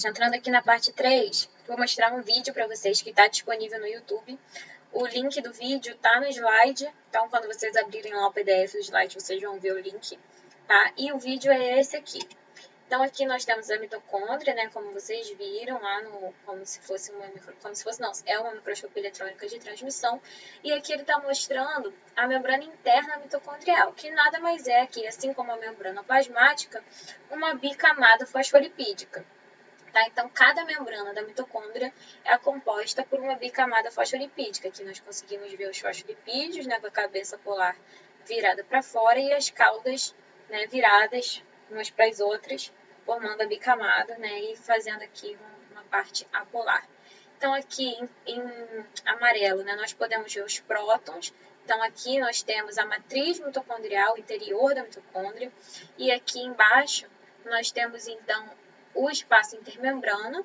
Entrando aqui na parte 3, vou mostrar um vídeo para vocês que está disponível no YouTube. O link do vídeo está no slide, então quando vocês abrirem lá o PDF do slide, vocês vão ver o link, tá? E o vídeo é esse aqui. Então aqui nós temos a mitocôndria, né, como vocês viram lá no, é uma microscopia eletrônica de transmissão, e aqui ele está mostrando a membrana interna mitocondrial, que nada mais é que, assim como a membrana plasmática, uma bicamada fosfolipídica. Tá? Então, cada membrana da mitocôndria é composta por uma bicamada fosfolipídica. Aqui nós conseguimos ver os fosfolipídios, né, com a cabeça polar virada para fora e as caudas, né, viradas umas para as outras, formando a bicamada, né, e fazendo aqui uma parte apolar. Então, aqui em amarelo, né, nós podemos ver os prótons. Então, aqui nós temos a matriz mitocondrial, o interior da mitocôndria. E aqui embaixo nós temos, então, o espaço intermembrana,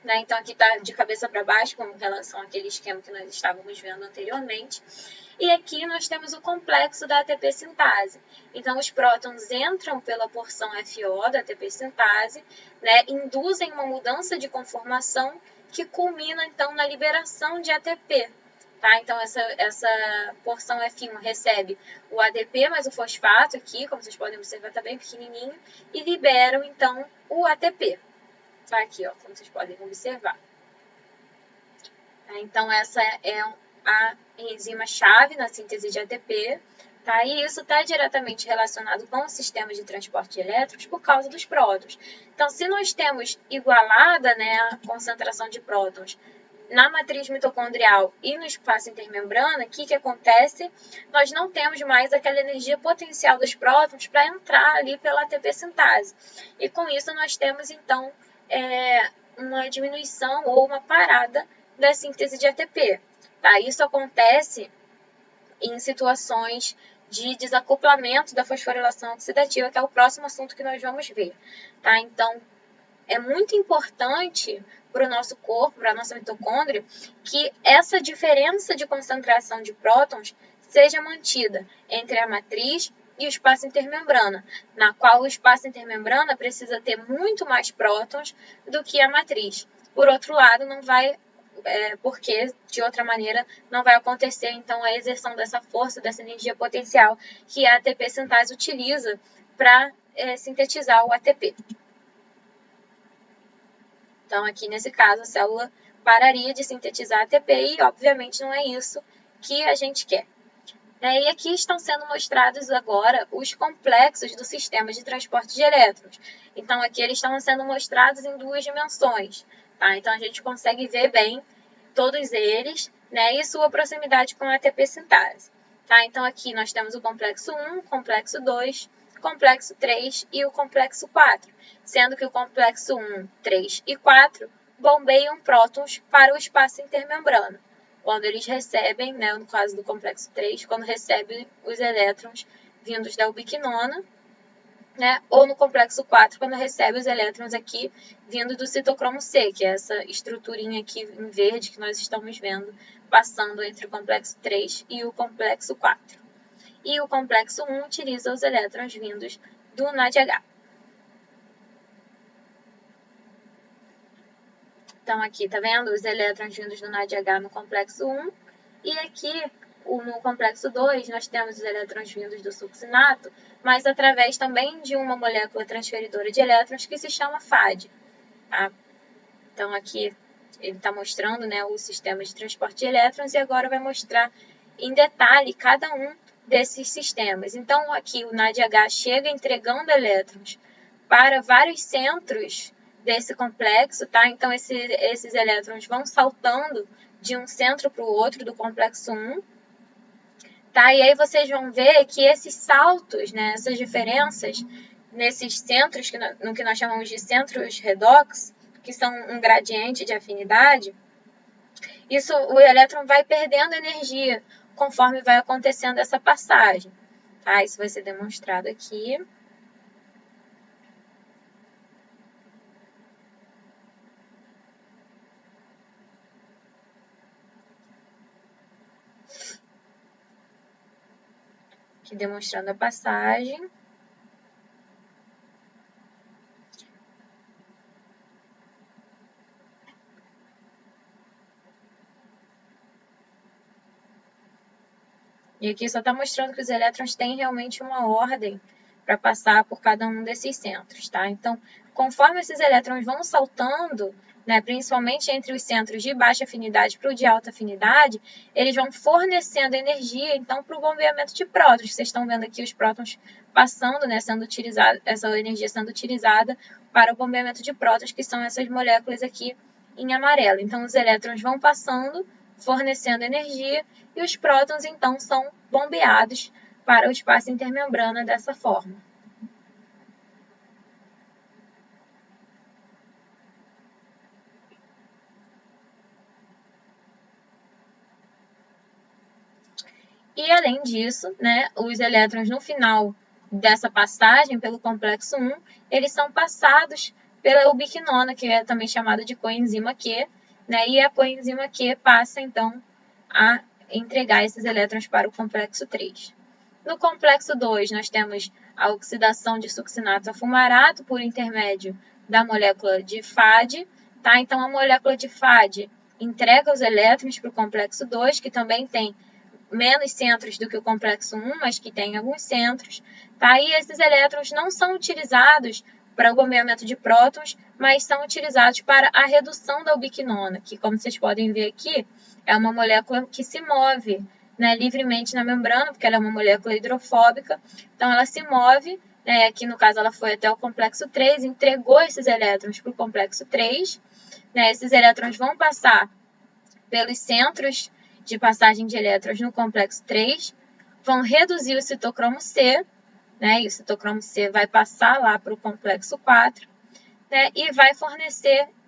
né? Então aqui está de cabeça para baixo, com relação àquele esquema que nós estávamos vendo anteriormente. E aqui nós temos o complexo da ATP sintase. Então os prótons entram pela porção FO da ATP sintase, né? Induzem uma mudança de conformação que culmina então na liberação de ATP. Tá? Então, essa porção F1 recebe o ADP mais o fosfato aqui, como vocês podem observar, está bem pequenininho, e liberam, então, o ATP. Tá aqui, ó, como vocês podem observar. Tá? Então, essa é a enzima-chave na síntese de ATP, tá? E isso está diretamente relacionado com o sistema de transporte de elétrons por causa dos prótons. Então, se nós temos igualada, né, a concentração de prótons na matriz mitocondrial e no espaço intermembrana, o que acontece? Nós não temos mais aquela energia potencial dos prótons para entrar ali pela ATP sintase. E com isso nós temos, então, uma diminuição ou uma parada da síntese de ATP. Tá? Isso acontece em situações de desacoplamento da fosforilação oxidativa, que é o próximo assunto que nós vamos ver. Tá? Então, é muito importante para o nosso corpo, para a nossa mitocôndria, que essa diferença de concentração de prótons seja mantida entre a matriz e o espaço intermembrana, na qual o espaço intermembrana precisa ter muito mais prótons do que a matriz. Por outro lado, não vai, porque de outra maneira não vai acontecer então a exerção dessa força, dessa energia potencial que a ATP sintase utiliza para sintetizar o ATP. Então, aqui nesse caso, a célula pararia de sintetizar ATP e, obviamente, não é isso que a gente quer. E aqui estão sendo mostrados agora os complexos do sistema de transporte de elétrons. Então, aqui eles estão sendo mostrados em duas dimensões. Tá? Então, a gente consegue ver bem todos eles, né, e sua proximidade com a ATP sintase. Tá? Então, aqui nós temos o complexo 1, complexo 2, complexo 3 e o complexo 4, sendo que o complexo 1, 3 e 4 bombeiam prótons para o espaço intermembrana. Quando eles recebem, né, no caso do complexo 3, quando recebe os elétrons vindos da ubiquinona, né, ou no complexo 4, quando recebe os elétrons aqui vindo do citocromo C, que é essa estruturinha aqui em verde que nós estamos vendo, passando entre o complexo 3 e o complexo 4. E o complexo 1 utiliza os elétrons vindos do NADH. Então, aqui, tá vendo? Os elétrons vindos do NADH no complexo 1. E aqui, no complexo 2, nós temos os elétrons vindos do succinato, mas através também de uma molécula transferidora de elétrons que se chama FAD. Tá? Então, aqui, ele está mostrando, né, o sistema de transporte de elétrons e agora vai mostrar em detalhe cada um desses sistemas. Então, aqui o NADH chega entregando elétrons para vários centros desse complexo, tá? Então, esses elétrons vão saltando de um centro para o outro do complexo 1, tá? E aí vocês vão ver que esses saltos, né, essas diferenças nesses centros, no que nós chamamos de centros redox, que são um gradiente de afinidade, o elétron vai perdendo energia conforme vai acontecendo essa passagem. Tá? Isso vai ser demonstrado aqui. Aqui demonstrando a passagem. E aqui só está mostrando que os elétrons têm realmente uma ordem para passar por cada um desses centros, tá? Então, conforme esses elétrons vão saltando, né, principalmente entre os centros de baixa afinidade para o de alta afinidade, eles vão fornecendo energia, então, para o bombeamento de prótons. Vocês estão vendo aqui os prótons passando, né, sendo utilizado, essa energia sendo utilizada para o bombeamento de prótons, que são essas moléculas aqui em amarelo. Então, os elétrons vão passando, fornecendo energia, e os prótons, então, são bombeados para o espaço intermembrana dessa forma. E, além disso, né, os elétrons, no final dessa passagem pelo complexo 1, eles são passados pela ubiquinona, que é também chamada de coenzima Q, né, e a coenzima Q passa, então, a entregar esses elétrons para o complexo 3. No complexo 2, nós temos a oxidação de succinato a fumarato por intermédio da molécula de FAD. Tá? Então, a molécula de FAD entrega os elétrons para o complexo 2, que também tem menos centros do que o complexo 1, mas que tem alguns centros. Tá? E esses elétrons não são utilizados para o bombeamento de prótons, mas são utilizados para a redução da ubiquinona, que, como vocês podem ver aqui, é uma molécula que se move, né, livremente na membrana, porque ela é uma molécula hidrofóbica, então ela se move, né, aqui no caso ela foi até o complexo 3, entregou esses elétrons para o complexo 3, né, esses elétrons vão passar pelos centros de passagem de elétrons no complexo 3, vão reduzir o citocromo C, né, e o citocromo C vai passar lá para o complexo 4, né, e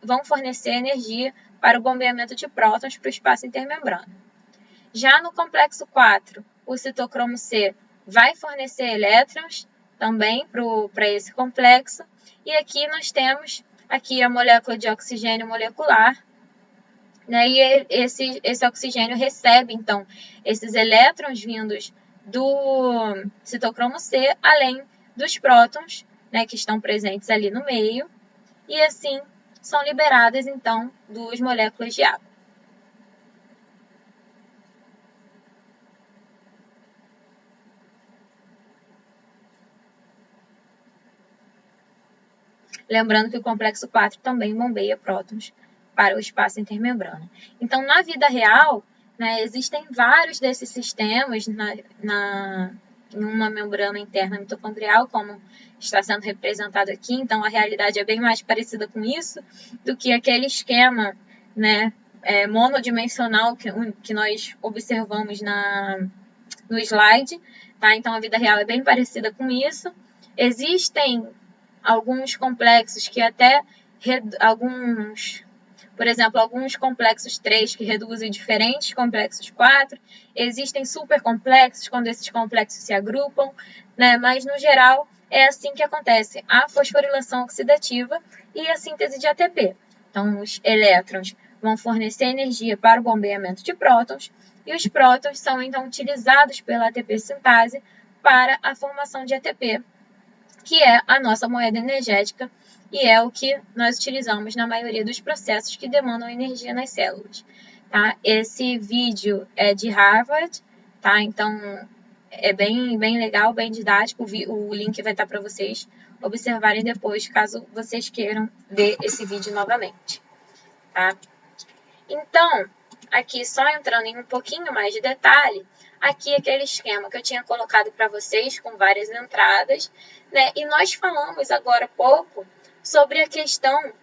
vão fornecer energia para o bombeamento de prótons para o espaço intermembrana. Já no complexo 4, o citocromo C vai fornecer elétrons também para esse complexo. E aqui nós temos aqui a molécula de oxigênio molecular, né? E esse oxigênio recebe, então, esses elétrons vindos do citocromo C, além dos prótons, né, que estão presentes ali no meio. E assim são liberadas, então, 2 moléculas de água. Lembrando que o complexo 4 também bombeia prótons para o espaço intermembrana. Então, na vida real, né, existem vários desses sistemas em uma membrana interna mitocondrial, como está sendo representado aqui. Então, a realidade é bem mais parecida com isso do que aquele esquema, né, monodimensional que nós observamos no slide. Tá? Então, a vida real é bem parecida com isso. Existem alguns complexos que até por exemplo, alguns complexos 3 que reduzem diferentes complexos 4. Existem supercomplexos quando esses complexos se agrupam, né? Mas no geral é assim que acontece a fosforilação oxidativa e a síntese de ATP. Então, os elétrons vão fornecer energia para o bombeamento de prótons e os prótons são então utilizados pela ATP sintase para a formação de ATP, que é a nossa moeda energética e é o que nós utilizamos na maioria dos processos que demandam energia nas células. Tá? Esse vídeo é de Harvard, tá? Então é bem legal, bem didático. O link vai estar para vocês observarem depois, caso vocês queiram ver esse vídeo novamente. Tá? Então, aqui só entrando em um pouquinho mais de detalhe, aqui aquele esquema que eu tinha colocado para vocês com várias entradas, né? E nós falamos agora há pouco sobre a questão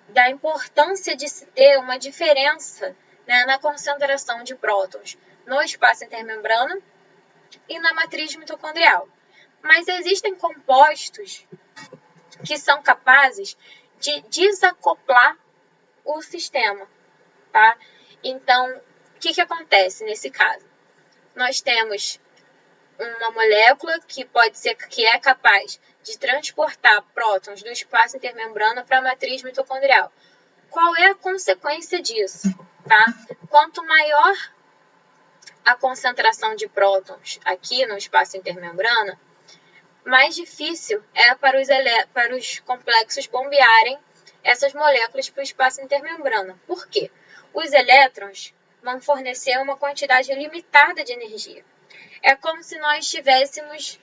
da importância de se ter uma diferença, né, na concentração de prótons no espaço intermembrana e na matriz mitocondrial. Mas existem compostos que são capazes de desacoplar o sistema, tá? Então, o que acontece nesse caso? Nós temos uma molécula que é capaz de transportar prótons do espaço intermembrana para a matriz mitocondrial. Qual é a consequência disso? Tá? Quanto maior a concentração de prótons aqui no espaço intermembrana, mais difícil é para os complexos bombearem essas moléculas para o espaço intermembrana. Por quê? Os elétrons vão fornecer uma quantidade limitada de energia. É como se nós estivéssemos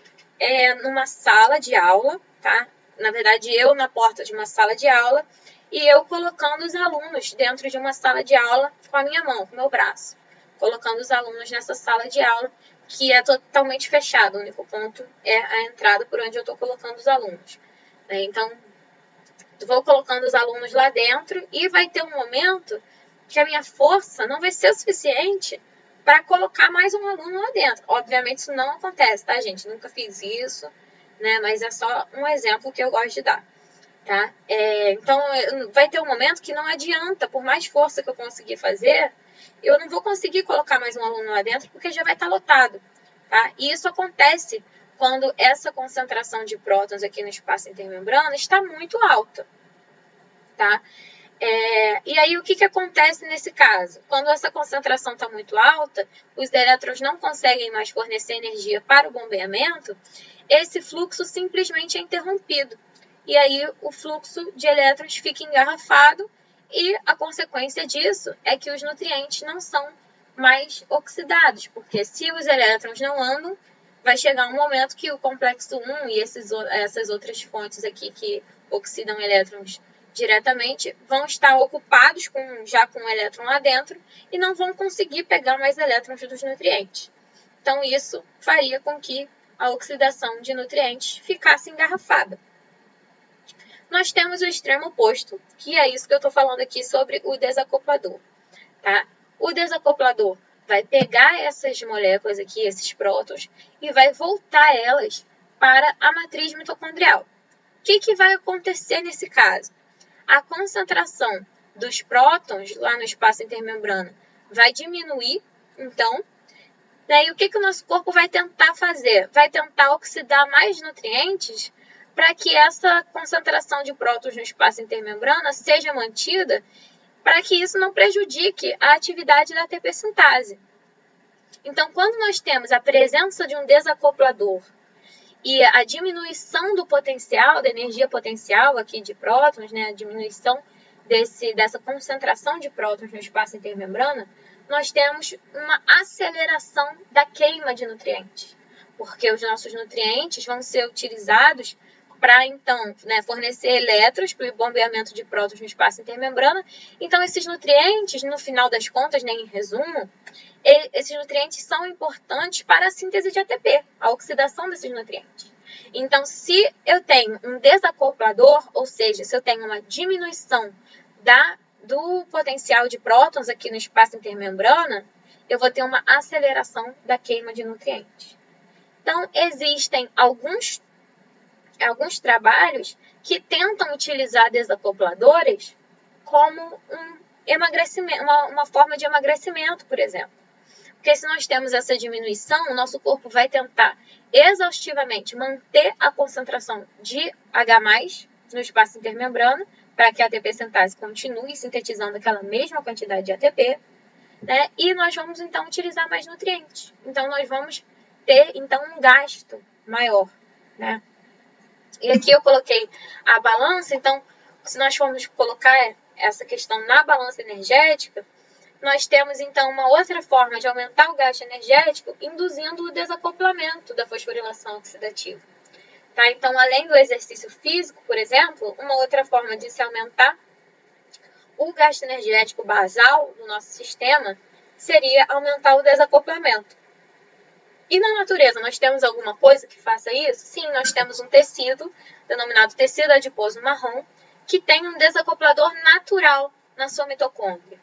numa sala de aula, tá? Na verdade, eu na porta de uma sala de aula e eu colocando os alunos dentro de uma sala de aula com a minha mão, com o meu braço. Colocando os alunos nessa sala de aula que é totalmente fechada. O único ponto é a entrada por onde eu estou colocando os alunos. Então, vou colocando os alunos lá dentro e vai ter um momento que a minha força não vai ser o suficiente para colocar mais um aluno lá dentro. Obviamente isso não acontece, tá, gente? Nunca fiz isso, né? Mas é só um exemplo que eu gosto de dar, tá? Então, vai ter um momento que não adianta, por mais força que eu conseguir fazer, eu não vou conseguir colocar mais um aluno lá dentro porque já vai estar lotado, tá? E isso acontece quando essa concentração de prótons aqui no espaço intermembrana está muito alta, tá? E aí, o que acontece nesse caso? Quando essa concentração está muito alta, os elétrons não conseguem mais fornecer energia para o bombeamento, esse fluxo simplesmente é interrompido. E aí, o fluxo de elétrons fica engarrafado e a consequência disso é que os nutrientes não são mais oxidados, porque se os elétrons não andam, vai chegar um momento que o complexo 1 e essas outras fontes aqui que oxidam elétrons diretamente vão estar ocupados já com o elétron lá dentro e não vão conseguir pegar mais elétrons dos nutrientes. Então, isso faria com que a oxidação de nutrientes ficasse engarrafada. Nós temos o extremo oposto, que é isso que eu estou falando aqui sobre o desacoplador. Tá? O desacoplador vai pegar essas moléculas aqui, esses prótons, e vai voltar elas para a matriz mitocondrial. O que vai acontecer nesse caso? A concentração dos prótons lá no espaço intermembrana vai diminuir, então, e o que o nosso corpo vai tentar fazer? Vai tentar oxidar mais nutrientes para que essa concentração de prótons no espaço intermembrana seja mantida, para que isso não prejudique a atividade da ATP sintase. Então, quando nós temos a presença de um desacoplador e a diminuição do potencial, da energia potencial aqui de prótons, né, a diminuição dessa concentração de prótons no espaço intermembrana, nós temos uma aceleração da queima de nutrientes, porque os nossos nutrientes vão ser utilizados para, então, fornecer elétrons para o bombeamento de prótons no espaço intermembrana. Então, esses nutrientes, no final das contas, em resumo, esses nutrientes são importantes para a síntese de ATP, a oxidação desses nutrientes. Então, se eu tenho um desacoplador, ou seja, se eu tenho uma diminuição do potencial de prótons aqui no espaço intermembrana, eu vou ter uma aceleração da queima de nutrientes. Então, existem alguns trabalhos que tentam utilizar desacopladores como uma forma de emagrecimento, por exemplo. Porque se nós temos essa diminuição, o nosso corpo vai tentar exaustivamente manter a concentração de H+, no espaço intermembrana, para que a ATP sintase continue sintetizando aquela mesma quantidade de ATP, né? E nós vamos, então, utilizar mais nutrientes. Então, nós vamos ter, então, um gasto maior, né? E aqui eu coloquei a balança. Então, se nós formos colocar essa questão na balança energética, nós temos, então, uma outra forma de aumentar o gasto energético induzindo o desacoplamento da fosforilação oxidativa. Tá? Então, além do exercício físico, por exemplo, uma outra forma de se aumentar o gasto energético basal no nosso sistema seria aumentar o desacoplamento. E na natureza, nós temos alguma coisa que faça isso? Sim, nós temos um tecido, denominado tecido adiposo marrom, que tem um desacoplador natural na sua mitocôndria.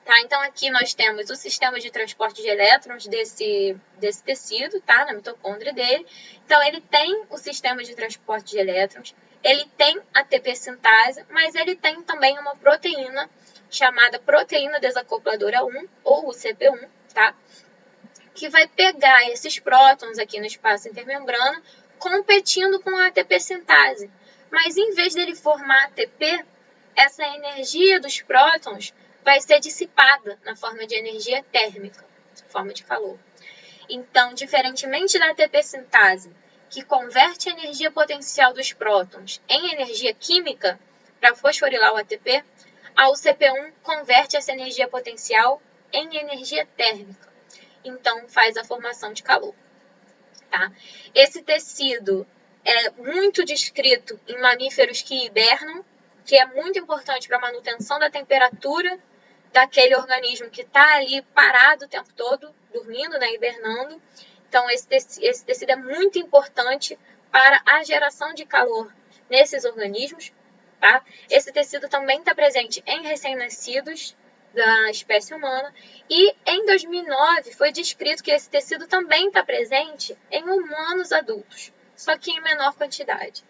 Tá? Então, aqui nós temos o sistema de transporte de elétrons desse tecido, tá? Na mitocôndria dele. Então, ele tem o sistema de transporte de elétrons, ele tem a ATP sintase, mas ele tem também uma proteína chamada proteína desacopladora 1, ou UCP1, tá? Que vai pegar esses prótons aqui no espaço intermembrana, competindo com a ATP sintase. Mas, em vez dele formar ATP, essa energia dos prótons vai ser dissipada na forma de energia térmica, na forma de calor. Então, diferentemente da ATP sintase, que converte a energia potencial dos prótons em energia química para fosforilar o ATP, a UCP1 converte essa energia potencial em energia térmica. Então, faz a formação de calor. tá? Esse tecido é muito descrito em mamíferos que hibernam, que é muito importante para a manutenção da temperatura daquele organismo que está ali parado o tempo todo, dormindo, né, hibernando. Então, esse tecido é muito importante para a geração de calor nesses organismos, tá? Esse tecido também está presente em recém-nascidos da espécie humana. E em 2009 foi descrito que esse tecido também está presente em humanos adultos, só que em menor quantidade.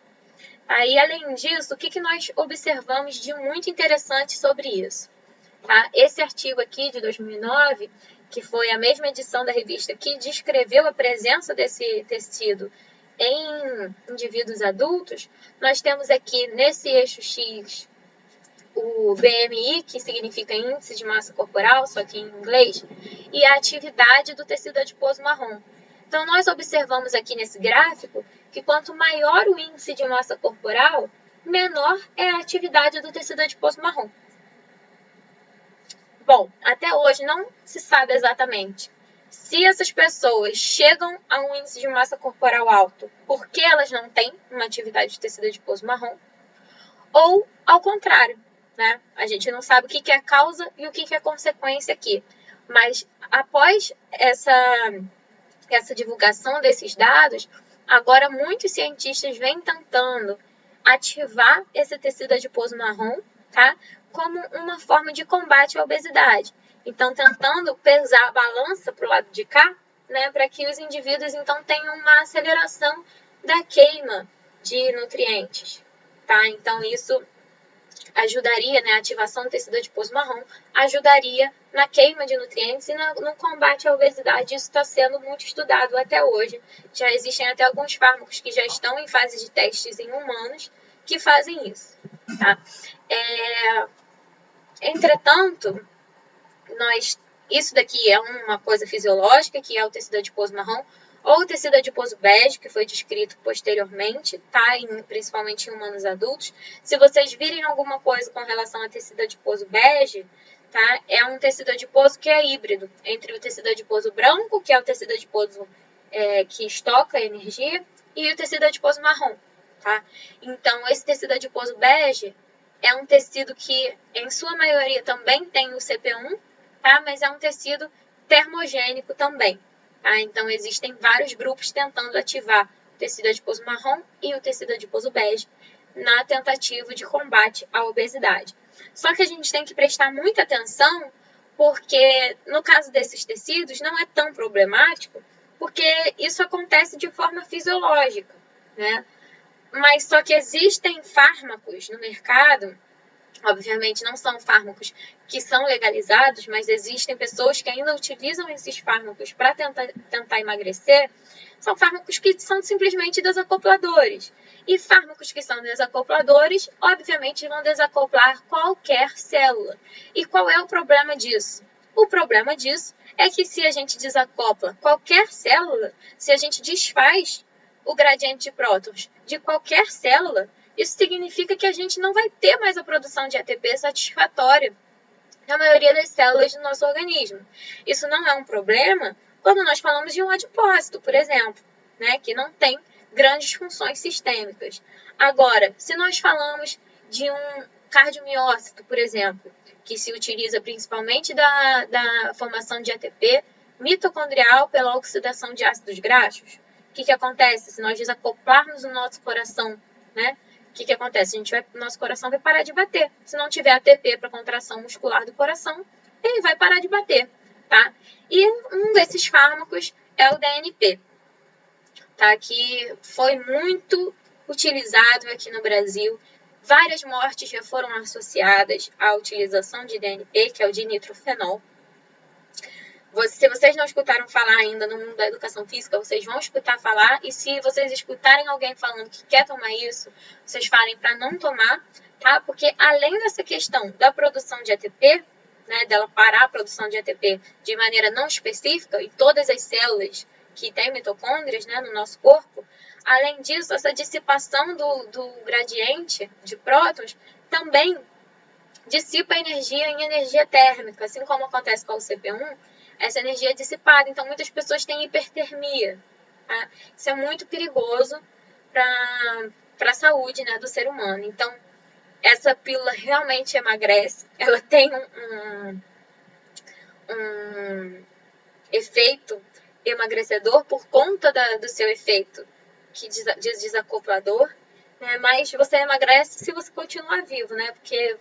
Aí, além disso, o que nós observamos de muito interessante sobre isso? Tá? Esse artigo aqui de 2009, que foi a mesma edição da revista que descreveu a presença desse tecido em indivíduos adultos, nós temos aqui nesse eixo X o BMI, que significa índice de massa corporal, só que em inglês, e a atividade do tecido adiposo marrom. Então, nós observamos aqui nesse gráfico que quanto maior o índice de massa corporal, menor é a atividade do tecido adiposo marrom. Bom, até hoje não se sabe exatamente se essas pessoas chegam a um índice de massa corporal alto porque elas não têm uma atividade de tecido adiposo marrom, ou ao contrário, né? A gente não sabe o que é a causa e o que é a consequência aqui. Mas após essa divulgação desses dados, agora muitos cientistas vêm tentando ativar esse tecido adiposo marrom, tá? Como uma forma de combate à obesidade. Então, tentando pesar a balança para o lado de cá, né, para que os indivíduos, então, tenham uma aceleração da queima de nutrientes, tá? Então, isso ajudaria, né, a ativação do tecido adiposo marrom, ajudaria na queima de nutrientes e no combate à obesidade. Isso está sendo muito estudado até hoje. Já existem até alguns fármacos que já estão em fase de testes em humanos que fazem isso, tá? Entretanto, isso daqui é uma coisa fisiológica, que é o tecido adiposo marrom, ou o tecido adiposo bege, que foi descrito posteriormente, tá? Principalmente em humanos adultos. Se vocês virem alguma coisa com relação ao tecido adiposo bege, tá? É um tecido adiposo que é híbrido entre o tecido adiposo branco, que é o tecido adiposo que estoca energia, e o tecido adiposo marrom, tá? Então, esse tecido adiposo bege é um tecido que, em sua maioria, também tem o CP1, tá? Mas é um tecido termogênico também. Tá? Então, existem vários grupos tentando ativar o tecido adiposo marrom e o tecido adiposo bege na tentativa de combate à obesidade. Só que a gente tem que prestar muita atenção, porque no caso desses tecidos não é tão problemático, porque isso acontece de forma fisiológica, né? Mas só que existem fármacos no mercado. Obviamente, não são fármacos que são legalizados, mas existem pessoas que ainda utilizam esses fármacos para tentar emagrecer. São fármacos que são simplesmente desacopladores. E fármacos que são desacopladores, obviamente, vão desacoplar qualquer célula. E qual é o problema disso? O problema disso é que se a gente desacopla qualquer célula, se a gente desfaz o gradiente de prótons de qualquer célula, isso significa que a gente não vai ter mais a produção de ATP satisfatória na maioria das células do nosso organismo. Isso não é um problema quando nós falamos de um adipócito, por exemplo, né, que não tem grandes funções sistêmicas. Agora, se nós falamos de um cardiomiócito, por exemplo, que se utiliza principalmente da formação de ATP mitocondrial pela oxidação de ácidos graxos, o que acontece se nós desacoplarmos o nosso coração, né? O que acontece? Nosso coração vai parar de bater. Se não tiver ATP para contração muscular do coração, ele vai parar de bater, tá? E um desses fármacos é o DNP, tá? Que foi muito utilizado aqui no Brasil. Várias mortes já foram associadas à utilização de DNP, que é o dinitrofenol. Se vocês não escutaram falar ainda no mundo da educação física, vocês vão escutar falar. E se vocês escutarem alguém falando que quer tomar isso, vocês falem para não tomar, tá? Porque além dessa questão da produção de ATP, né, dela parar a produção de ATP de maneira não específica em todas as células que têm mitocôndrias, né, no nosso corpo, além disso, essa dissipação do gradiente de prótons também dissipa energia em energia térmica, assim como acontece com o CP1. Essa energia é dissipada, então muitas pessoas têm hipertermia, tá? Isso é muito perigoso para a saúde, né, do ser humano. Então, essa pílula realmente emagrece, ela tem um efeito emagrecedor por conta do seu efeito desacoplador, né? Mas você emagrece se você continuar vivo, né? Porque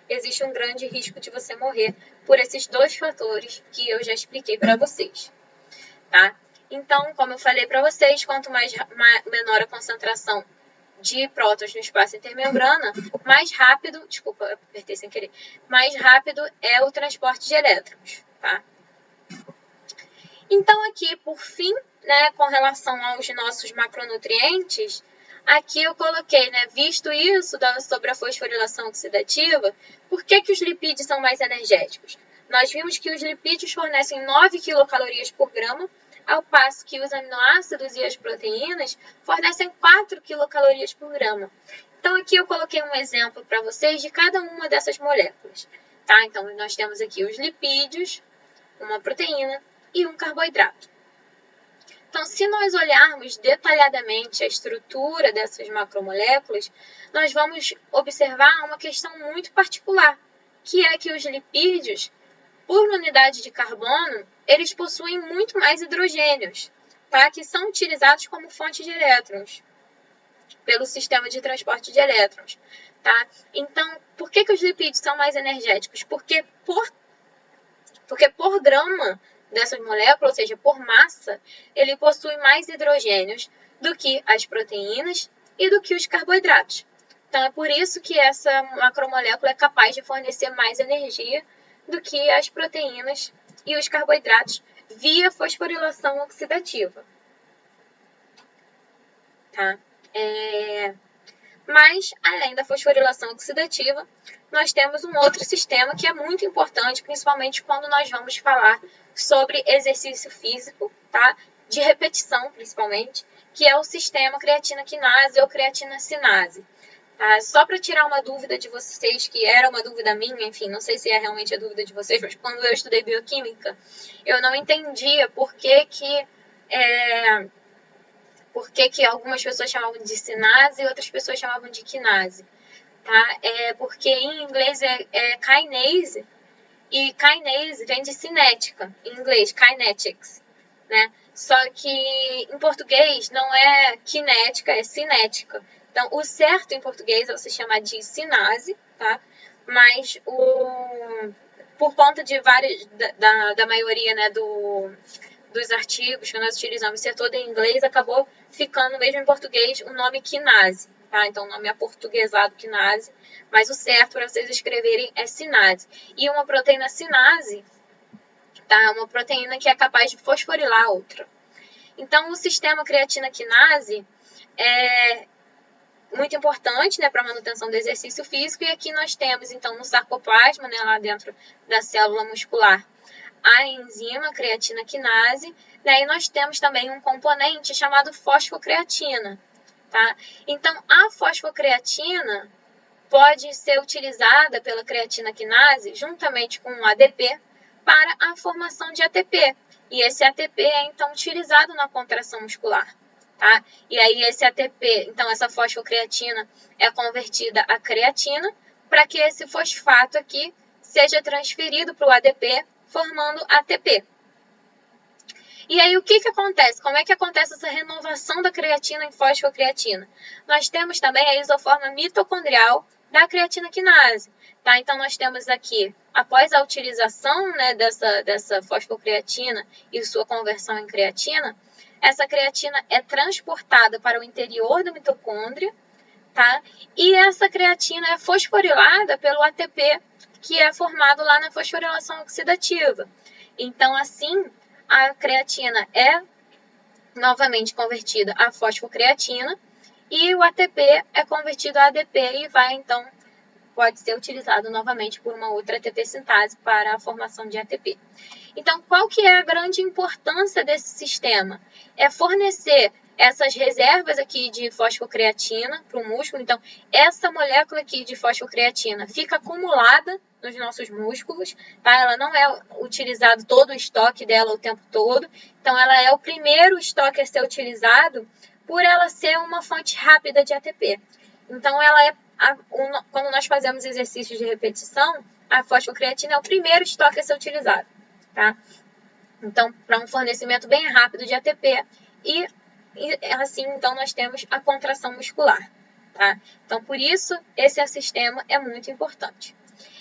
existe um grande risco de você morrer por esses dois fatores que eu já expliquei para vocês, tá? Então, como eu falei para vocês, quanto menor a concentração de prótons no espaço intermembrana, mais rápido, desculpa, eu apertei sem querer, mais rápido é o transporte de elétrons, tá? Então, aqui, por fim, né, com relação aos nossos macronutrientes, aqui eu coloquei, né, visto isso sobre a fosforilação oxidativa, por que os lipídios são mais energéticos? Nós vimos que os lipídios fornecem 9 quilocalorias por grama, ao passo que os aminoácidos e as proteínas fornecem 4 quilocalorias por grama. Então, aqui eu coloquei um exemplo para vocês de cada uma dessas moléculas, tá? Então, nós temos aqui os lipídios, uma proteína e um carboidrato. Então, se nós olharmos detalhadamente a estrutura dessas macromoléculas, nós vamos observar uma questão muito particular, que é que os lipídios, por unidade de carbono, eles possuem muito mais hidrogênios, tá? Que são utilizados como fonte de elétrons, pelo sistema de transporte de elétrons, tá? Então, por que os lipídios são mais energéticos? Porque por grama dessas moléculas, ou seja, por massa, ele possui mais hidrogênios do que as proteínas e do que os carboidratos. Então, é por isso que essa macromolécula é capaz de fornecer mais energia do que as proteínas e os carboidratos via fosforilação oxidativa. Tá? Mas, além da fosforilação oxidativa, nós temos um outro sistema que é muito importante, principalmente quando nós vamos falar sobre exercício físico, tá? De repetição, principalmente, que é o sistema creatina-quinase ou creatina-sinase. Tá? Só para tirar uma dúvida de vocês, que era uma dúvida minha, enfim, não sei se é realmente a dúvida de vocês, mas quando eu estudei bioquímica, eu não entendia por que algumas pessoas chamavam de sinase e outras pessoas chamavam de quinase, tá? Porque em inglês é kinase, e kinase vem de cinética, em inglês, kinetics, né? Só que em português não é cinética, é cinética. Então, o certo em português é você chamar de sinase, tá? Mas por conta de várias, da maioria, né, dos artigos que nós utilizamos ser todo em inglês, acabou ficando mesmo em português o nome quinase, tá? Então, o nome aportuguesado quinase, mas o certo para vocês escreverem é sinase. E uma proteína sinase, tá? Uma proteína que é capaz de fosforilar a outra. Então, o sistema creatina-quinase é muito importante, né, para a manutenção do exercício físico, e aqui nós temos, então, no sarcoplasma, né, lá dentro da célula muscular, a enzima creatina-quinase, né, e nós temos também um componente chamado fosfocreatina, tá? Então, a fosfocreatina pode ser utilizada pela creatina-quinase juntamente com o ADP para a formação de ATP, e esse ATP é, então, utilizado na contração muscular. Tá? E aí esse ATP, então essa fosfocreatina é convertida a creatina para que esse fosfato aqui seja transferido para o ADP, formando ATP. E aí o que acontece? Como é que acontece essa renovação da creatina em fosfocreatina? Nós temos também a isoforma mitocondrial da creatina-quinase. Tá? Então nós temos aqui, após a utilização, né, dessa fosfocreatina e sua conversão em creatina, essa creatina é transportada para o interior da mitocôndria, tá? E essa creatina é fosforilada pelo ATP, que é formado lá na fosforilação oxidativa. Então, assim, a creatina é novamente convertida a fosfocreatina e o ATP é convertido a ADP e vai, então, pode ser utilizado novamente por uma outra ATP sintase para a formação de ATP. Então, qual que é a grande importância desse sistema? É fornecer essas reservas aqui de fosfocreatina para o músculo. Então, essa molécula aqui de fosfocreatina fica acumulada nos nossos músculos, tá? Ela não é utilizado todo o estoque dela o tempo todo, então ela é o primeiro estoque a ser utilizado por ela ser uma fonte rápida de ATP. Então ela é quando nós fazemos exercícios de repetição, a fosfocreatina é o primeiro estoque a ser utilizado, tá? Então, para um fornecimento bem rápido de ATP e assim, então, nós temos a contração muscular, tá? Então, por isso, esse sistema é muito importante.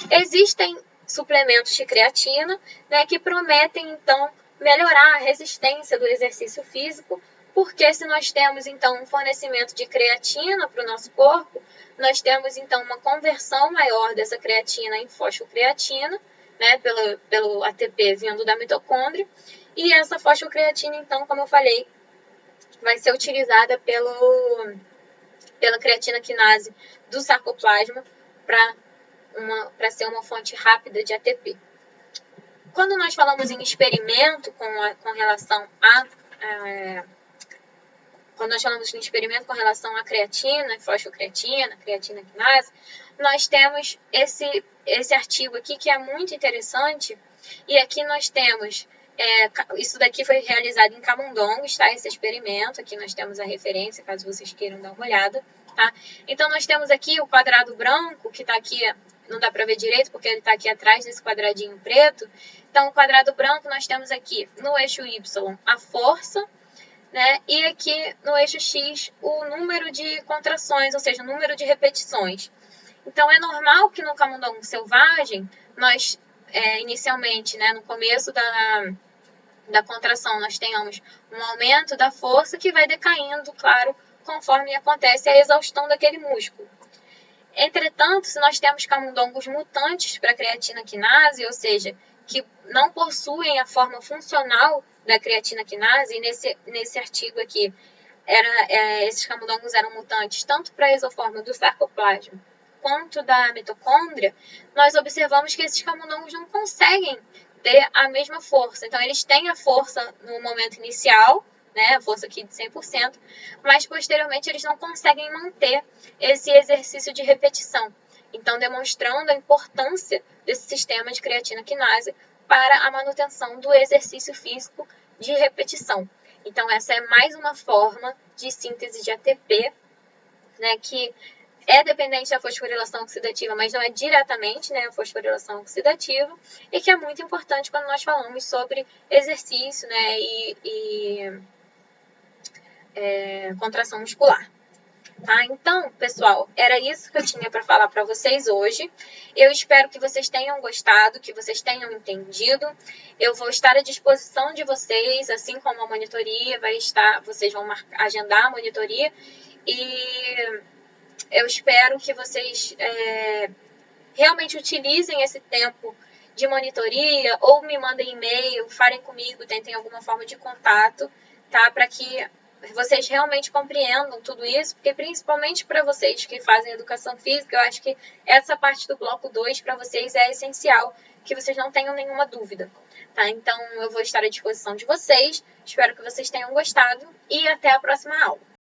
Existem suplementos de creatina, né, que prometem, então, melhorar a resistência do exercício físico, porque se nós temos, então, um fornecimento de creatina para o nosso corpo, nós temos, então, uma conversão maior dessa creatina em fosfocreatina, né, pelo ATP vindo da mitocôndria, e essa fosfocreatina, então, como eu falei, vai ser utilizada pela creatina quinase do sarcoplasma para ser uma fonte rápida de ATP. Quando nós falamos em experimento com relação à creatina, fosfocreatina, creatina quinase, nós temos esse artigo aqui que é muito interessante, e aqui nós temos isso daqui foi realizado em camundongos, tá? Esse experimento, aqui nós temos a referência, caso vocês queiram dar uma olhada, tá? Então, nós temos aqui o quadrado branco, que está aqui, não dá para ver direito, porque ele está aqui atrás desse quadradinho preto. Então, o quadrado branco, nós temos aqui, no eixo Y, a força, né? E aqui, no eixo X, o número de contrações, ou seja, o número de repetições. Então, é normal que no camundongo selvagem, nós, inicialmente, né, no começo da contração, nós tenhamos um aumento da força que vai decaindo, claro, conforme acontece a exaustão daquele músculo. Entretanto, se nós temos camundongos mutantes para creatina quinase, ou seja, que não possuem a forma funcional da creatina quinase, e nesse artigo aqui, esses camundongos eram mutantes tanto para a isoforma do sarcoplasma quanto da mitocôndria, nós observamos que esses camundongos não conseguem ter a mesma força. Então, eles têm a força no momento inicial, né, a força aqui de 100%, mas posteriormente eles não conseguem manter esse exercício de repetição. Então, demonstrando a importância desse sistema de creatina quinase para a manutenção do exercício físico de repetição. Então, essa é mais uma forma de síntese de ATP, né, que é dependente da fosforilação oxidativa, mas não é diretamente, né, a fosforilação oxidativa, e que é muito importante quando nós falamos sobre exercício, né, e contração muscular. Tá? Então, pessoal, era isso que eu tinha para falar para vocês hoje. Eu espero que vocês tenham gostado, que vocês tenham entendido. Eu vou estar à disposição de vocês, assim como a monitoria vai estar, vocês vão agendar a monitoria, e eu espero que vocês realmente utilizem esse tempo de monitoria, ou me mandem e-mail, falem comigo, tentem alguma forma de contato, tá? Para que vocês realmente compreendam tudo isso, porque principalmente para vocês que fazem educação física, eu acho que essa parte do bloco 2 para vocês é essencial, que vocês não tenham nenhuma dúvida, tá? Então, eu vou estar à disposição de vocês, espero que vocês tenham gostado e até a próxima aula.